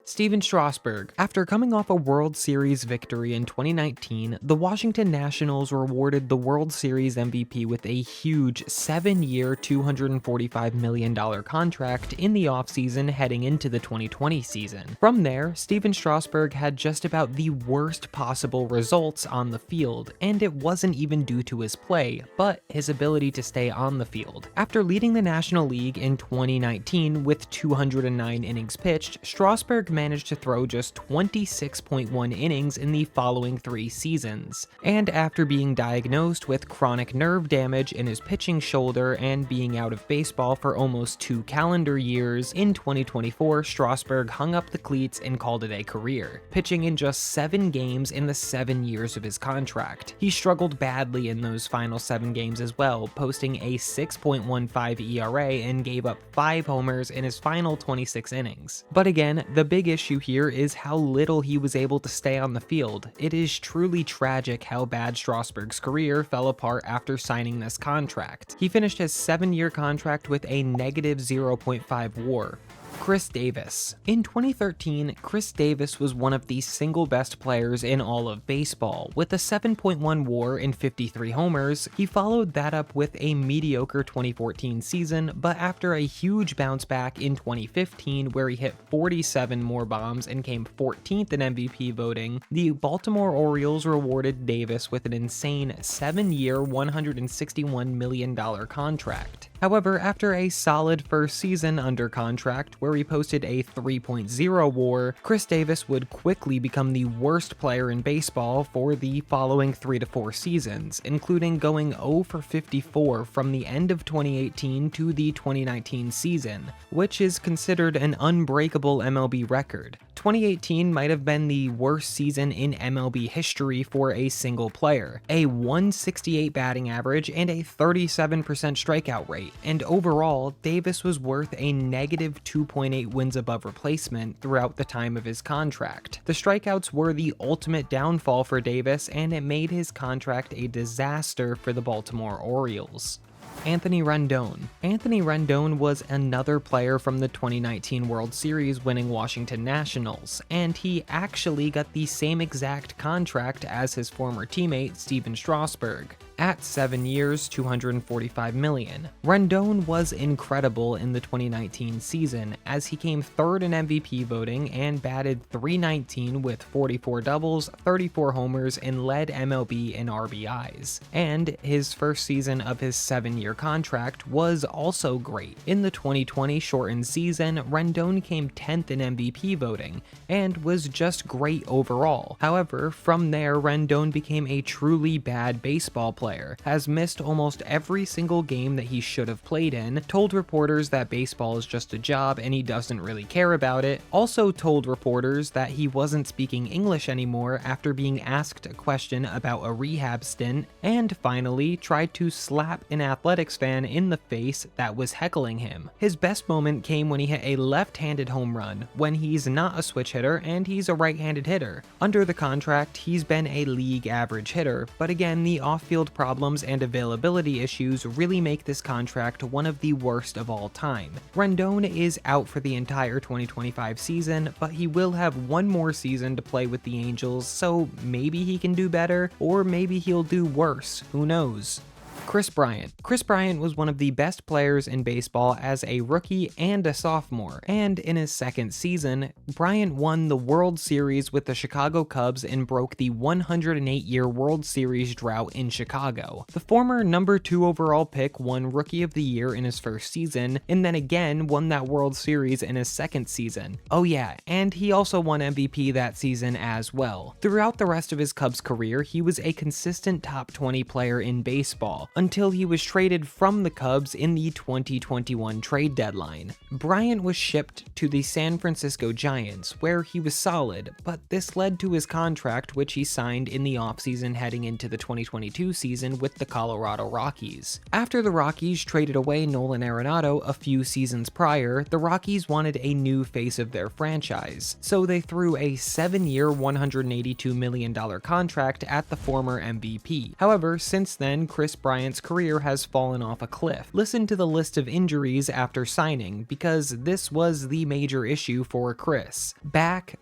Steven Strasburg. After coming off a World Series victory in 2019, the Washington Nationals rewarded the World Series MVP with a huge 7-year, $245 million contract in the offseason heading into the 2020 season. From there, Steven Strasburg had just about the worst possible results on the field, and it wasn't even due to his play, but his ability to stay on the field. After leading the National League in 2019 with 209 innings pitched, Strasburg managed to throw just 26.1 innings in the following 3 seasons. And after being diagnosed with chronic nerve damage in his pitching shoulder and being out of baseball for almost 2 calendar years, in 2024, Strasburg hung up the cleats and called it a career, pitching in just 7 games in the 7 years of his contract. He struggled badly in those final 7 games as well, posting a 6.15 ERA and gave up 5 homers in his final 26 innings. But again, the big issue here is how little he was able to stay on the field. It is truly tragic how bad Strasburg's career fell apart after signing this contract. He finished his 7-year contract with a negative 0.5 WAR. Chris Davis. In 2013, Chris Davis was one of the single best players in all of baseball. With a 7.1 WAR and 53 homers, he followed that up with a mediocre 2014 season, but after a huge bounce back in 2015 where he hit 47 more bombs and came 14th in MVP voting, the Baltimore Orioles rewarded Davis with an insane 7-year, $161 million contract. However, after a solid first season under contract, where he posted a 3.0 WAR, Chris Davis would quickly become the worst player in baseball for the following 3 to 4 seasons, including going 0 for 54 from the end of 2018 to the 2019 season, which is considered an unbreakable MLB record. 2018 might have been the worst season in MLB history for a single player, a 168 batting average and a 37% strikeout rate, and overall, Davis was worth a negative 2.8 wins above replacement throughout the time of his contract. The strikeouts were the ultimate downfall for Davis, and it made his contract a disaster for the Baltimore Orioles. Anthony Rendon. Anthony Rendon was another player from the 2019 World Series winning Washington Nationals, and he actually got the same exact contract as his former teammate Steven Strasburg. At 7 years, $245 million. Rendon was incredible in the 2019 season, as he came 3rd in MVP voting and batted .319 with 44 doubles, 34 homers, and led MLB in RBIs. And his first season of his 7-year contract was also great. In the 2020 shortened season, Rendon came 10th in MVP voting, and was just great overall. However, from there, Rendon became a truly bad baseball player, has missed almost every single game that he should have played in, told reporters that baseball is just a job and he doesn't really care about it, also told reporters that he wasn't speaking English anymore after being asked a question about a rehab stint, and finally tried to slap an Athletics fan in the face that was heckling him. His best moment came when he hit a left-handed home run, when he's not a switch hitter and he's a right-handed hitter. Under the contract, he's been a league average hitter, but again, the off-field problems and availability issues really make this contract one of the worst of all time. Rendon is out for the entire 2025 season, but he will have one more season to play with the Angels, so maybe he can do better, or maybe he'll do worse, who knows. Kris Bryant. Kris Bryant was one of the best players in baseball as a rookie and a sophomore, and in his second season, Bryant won the World Series with the Chicago Cubs and broke the 108-year World Series drought in Chicago. The former number 2 overall pick won Rookie of the Year in his first season, and then again won that World Series in his second season. Oh yeah, and he also won MVP that season as well. Throughout the rest of his Cubs career, he was a consistent top 20 player in baseball, until he was traded from the Cubs in the 2021 trade deadline. Bryant was shipped to the San Francisco Giants, where he was solid, but this led to his contract, which he signed in the offseason heading into the 2022 season with the Colorado Rockies. After the Rockies traded away Nolan Arenado a few seasons prior, the Rockies wanted a new face of their franchise, so they threw a 7-year, $182 million contract at the former MVP. However, since then, Kris Bryant Bryant's career has fallen off a cliff. Listen to the list of injuries after signing, because this was the major issue for Kris. Back,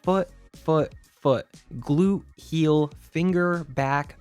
foot, glute, heel, finger, back,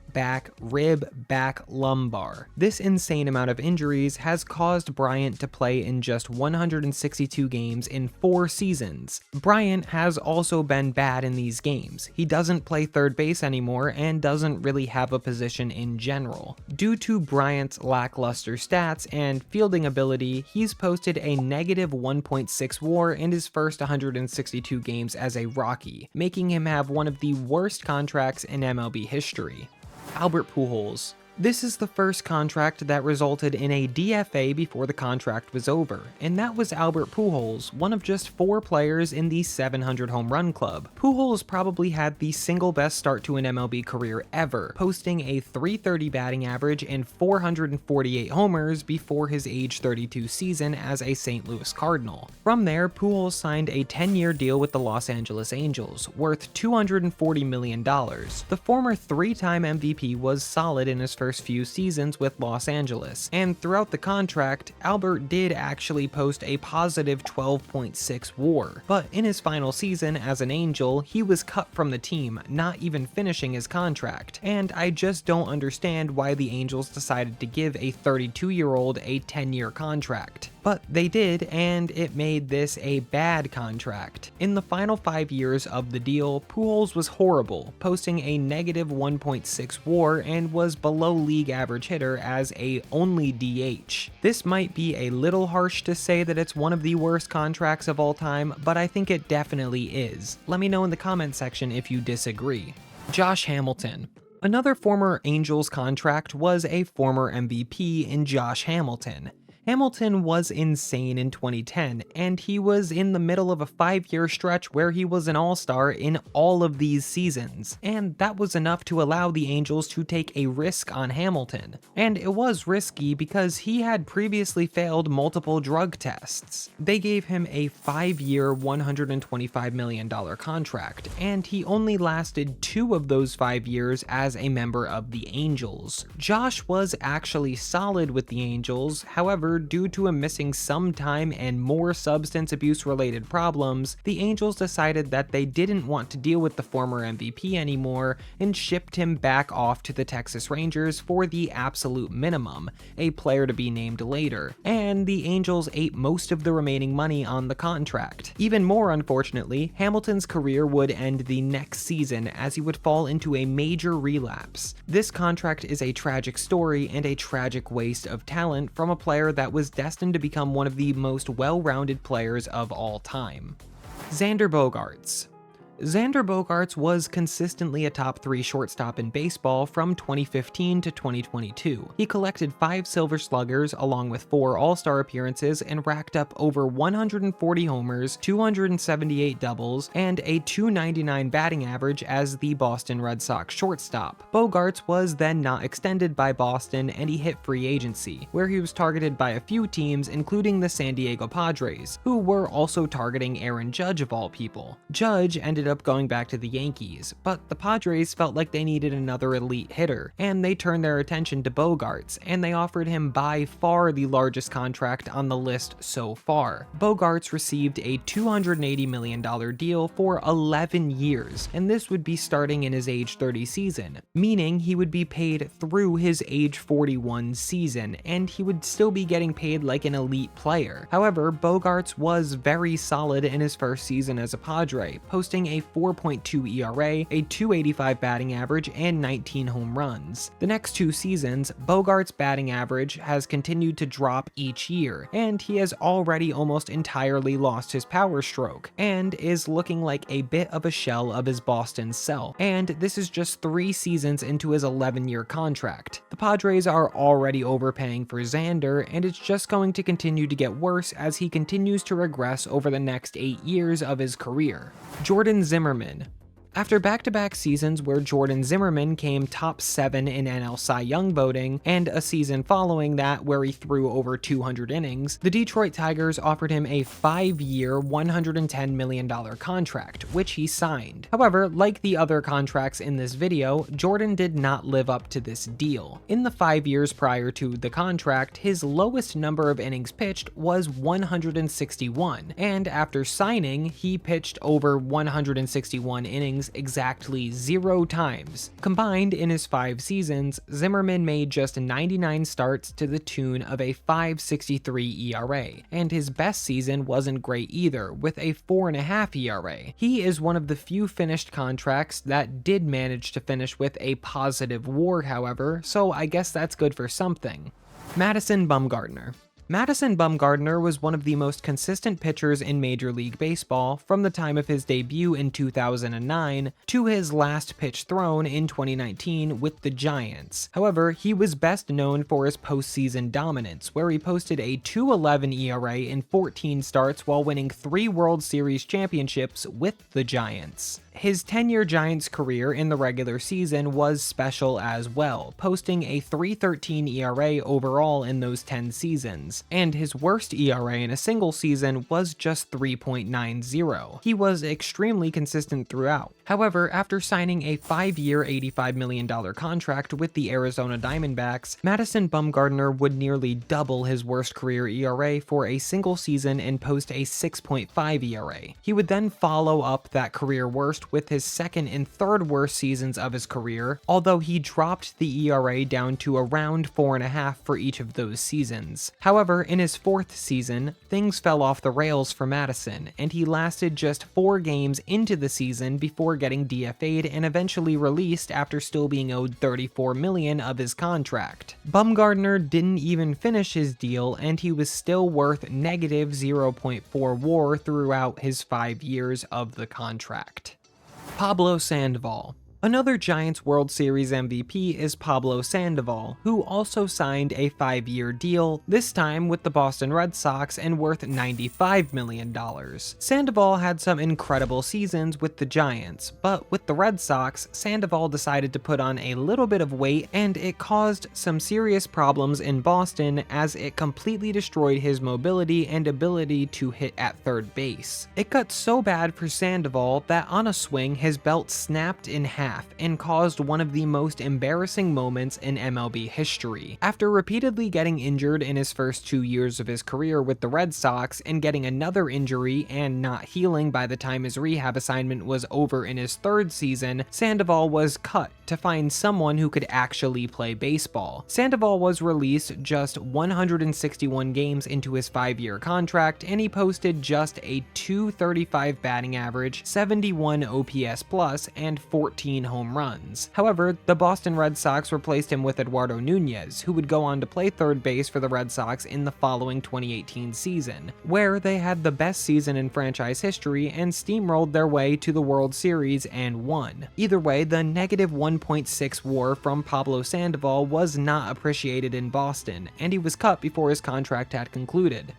rib, back, lumbar. This insane amount of injuries has caused Bryant to play in just 162 games in 4 seasons. Bryant has also been bad in these games. He doesn't play third base anymore and doesn't really have a position in general. Due to Bryant's lackluster stats and fielding ability, he's posted a negative 1.6 WAR in his first 162 games as a Rocky, making him have one of the worst contracts in MLB history. Albert Pujols. This is the first contract that resulted in a DFA before the contract was over, and that was Albert Pujols, one of just 4 players in the 700 home run club. Pujols probably had the single best start to an MLB career ever, posting a .330 batting average and 448 homers before his age 32 season as a St. Louis Cardinal. From there, Pujols signed a 10-year deal with the Los Angeles Angels, worth $240 million. The former 3-time MVP was solid in his first few seasons with Los Angeles, and throughout the contract, Albert did actually post a positive 12.6 WAR, but in his final season as an Angel, he was cut from the team, not even finishing his contract, and I just don't understand why the Angels decided to give a 32-year-old a 10-year contract. But they did, and it made this a bad contract. In the final 5 years of the deal, Pujols was horrible, posting a negative 1.6 WAR and was below league average hitter as a only DH. This might be a little harsh to say that it's one of the worst contracts of all time, but I think it definitely is. Let me know in the comment section if you disagree. Josh Hamilton. Another former Angels contract was a former MVP in Josh Hamilton. Hamilton was insane in 2010, and he was in the middle of a 5-year stretch where he was an all-star in all of these seasons, and that was enough to allow the Angels to take a risk on Hamilton. And it was risky because he had previously failed multiple drug tests. They gave him a 5-year, $125 million contract, and he only lasted 2 of those 5 years as a member of the Angels. Josh was actually solid with the Angels, however, due to him missing some time and more substance abuse related problems, the Angels decided that they didn't want to deal with the former MVP anymore and shipped him back off to the Texas Rangers for the absolute minimum, a player to be named later, and the Angels ate most of the remaining money on the contract. Even more unfortunately, Hamilton's career would end the next season as he would fall into a major relapse. This contract is a tragic story and a tragic waste of talent from a player that was destined to become one of the most well-rounded players of all time. Xander Bogaerts. Xander Bogaerts was consistently a top 3 shortstop in baseball from 2015 to 2022. He collected 5 Silver Sluggers along with 4 All-Star appearances and racked up over 140 homers, 278 doubles, and a .299 batting average as the Boston Red Sox shortstop. Bogaerts was then not extended by Boston and he hit free agency, where he was targeted by a few teams including the San Diego Padres, who were also targeting Aaron Judge of all people. Judge ended up going back to the Yankees, but the Padres felt like they needed another elite hitter, and they turned their attention to Bogaerts, and they offered him by far the largest contract on the list so far. Bogaerts received a $280 million deal for 11 years, and this would be starting in his age 30 season, meaning he would be paid through his age 41 season, and he would still be getting paid like an elite player. However, Bogaerts was very solid in his first season as a Padre, posting a 4.2 ERA, a .285 batting average, and 19 home runs. The next 2 seasons, Bogaerts' batting average has continued to drop each year, and he has already almost entirely lost his power stroke, and is looking like a bit of a shell of his Boston self, and this is just 3 seasons into his 11-year contract. The Padres are already overpaying for Xander, and it's just going to continue to get worse as he continues to regress over the next 8 years of his career. Jordan Zimmermann. After back-to-back seasons where Jordan Zimmermann came top 7 in NL Cy Young voting, and a season following that where he threw over 200 innings, the Detroit Tigers offered him a 5-year, $110 million contract, which he signed. However, like the other contracts in this video, Jordan did not live up to this deal. In the 5 years prior to the contract, his lowest number of innings pitched was 161, and after signing, he pitched over 161 innings exactly 0 times. Combined in his 5 seasons, Zimmermann made just 99 starts to the tune of a 5.63 ERA, and his best season wasn't great either, with a 4.5 ERA. He is one of the few finished contracts that did manage to finish with a positive WAR, however, so I guess that's good for something. Madison Bumgarner. Madison Bumgarner was one of the most consistent pitchers in Major League Baseball from the time of his debut in 2009 to his last pitch thrown in 2019 with the Giants. However, he was best known for his postseason dominance, where he posted a 2.11 ERA in 14 starts while winning 3 World Series championships with the Giants. His 10-year Giants career in the regular season was special as well, posting a 3.13 ERA overall in those 10 seasons, and his worst ERA in a single season was just 3.90. He was extremely consistent throughout. However, after signing a 5-year, $85 million contract with the Arizona Diamondbacks, Madison Bumgarner would nearly double his worst career ERA for a single season and post a 6.5 ERA. He would then follow up that career worst with his second and third worst seasons of his career, although he dropped the ERA down to around 4.5 for each of those seasons. However, in his 4th season, things fell off the rails for Madison, and he lasted just 4 games into the season before getting DFA'd and eventually released after still being owed $34 million of his contract. Bumgarner didn't even finish his deal, and he was still worth negative 0.4 WAR throughout his 5 years of the contract. Pablo Sandoval. Another Giants World Series MVP is Pablo Sandoval, who also signed a 5-year deal, this time with the Boston Red Sox and worth $95 million. Sandoval had some incredible seasons with the Giants, but with the Red Sox, Sandoval decided to put on a little bit of weight, and it caused some serious problems in Boston as it completely destroyed his mobility and ability to hit at third base. It got so bad for Sandoval that on a swing his belt snapped in half and caused one of the most embarrassing moments in MLB history. After repeatedly getting injured in his first 2 years of his career with the Red Sox and getting another injury and not healing by the time his rehab assignment was over in his 3rd season, Sandoval was cut to find someone who could actually play baseball. Sandoval was released just 161 games into his 5-year contract, and he posted just a .235 batting average, 71 OPS plus, and 14 home runs. However, the Boston Red Sox replaced him with Eduardo Nunez, who would go on to play third base for the Red Sox in the following 2018 season, where they had the best season in franchise history and steamrolled their way to the World Series and won. Either way, the negative 1.6 WAR from Pablo Sandoval was not appreciated in Boston, and he was cut before his contract had concluded.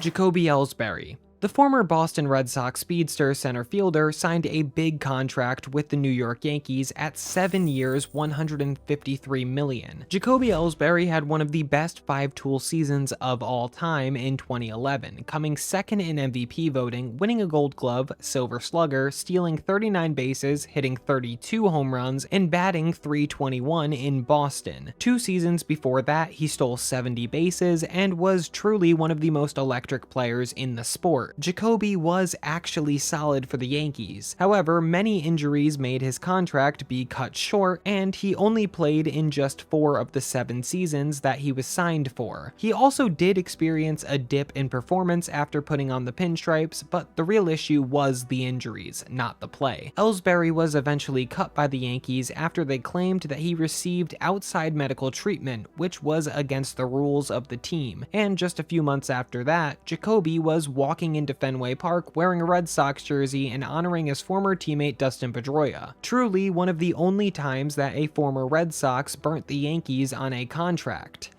Jacoby Ellsbury. The former Boston Red Sox speedster center fielder signed a big contract with the New York Yankees at 7 years, $153 million. Jacoby Ellsbury had one of the best 5-tool seasons of all time in 2011, coming second in MVP voting, winning a Gold Glove, Silver Slugger, stealing 39 bases, hitting 32 home runs, and batting .321 in Boston. 2 seasons before that, he stole 70 bases and was truly one of the most electric players in the sport. Jacoby was actually solid for the Yankees. However, many injuries made his contract be cut short, and he only played in just 4 of the 7 seasons that he was signed for. He also did experience a dip in performance after putting on the pinstripes, but the real issue was the injuries, not the play. Ellsbury was eventually cut by the Yankees after they claimed that he received outside medical treatment, which was against the rules of the team, and just a few months after that, Jacoby was walking into Fenway Park wearing a Red Sox jersey and honoring his former teammate Dustin Pedroia. Truly one of the only times that a former Red Sox burnt the Yankees on a contract.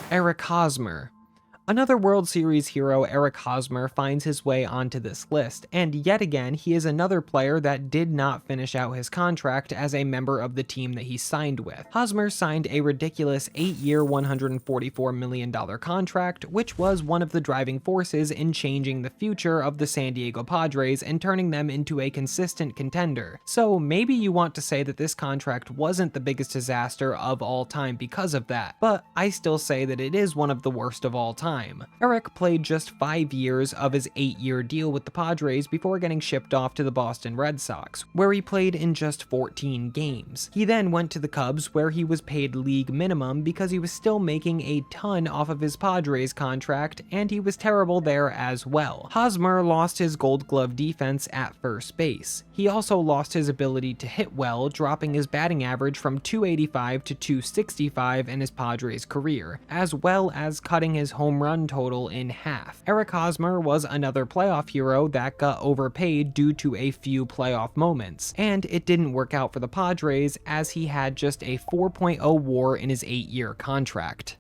Eric Hosmer. Another World Series hero, Eric Hosmer, finds his way onto this list, and yet again, he is another player that did not finish out his contract as a member of the team that he signed with. Hosmer signed a ridiculous 8-year, $144 million contract, which was one of the driving forces in changing the future of the San Diego Padres and turning them into a consistent contender. So maybe you want to say that this contract wasn't the biggest disaster of all time because of that, but I still say that it is one of the worst of all time. Eric played just 5 years of his 8-year deal with the Padres before getting shipped off to the Boston Red Sox, where he played in just 14 games. He then went to the Cubs, where he was paid league minimum because he was still making a ton off of his Padres contract, and he was terrible there as well. Hosmer lost his Gold Glove defense at first base. He also lost his ability to hit well, dropping his batting average from .285 to .265 in his Padres career, as well as cutting his home run total in half. Eric Hosmer was another playoff hero that got overpaid due to a few playoff moments, and it didn't work out for the Padres as he had just a 4.0 WAR in his 8-year contract.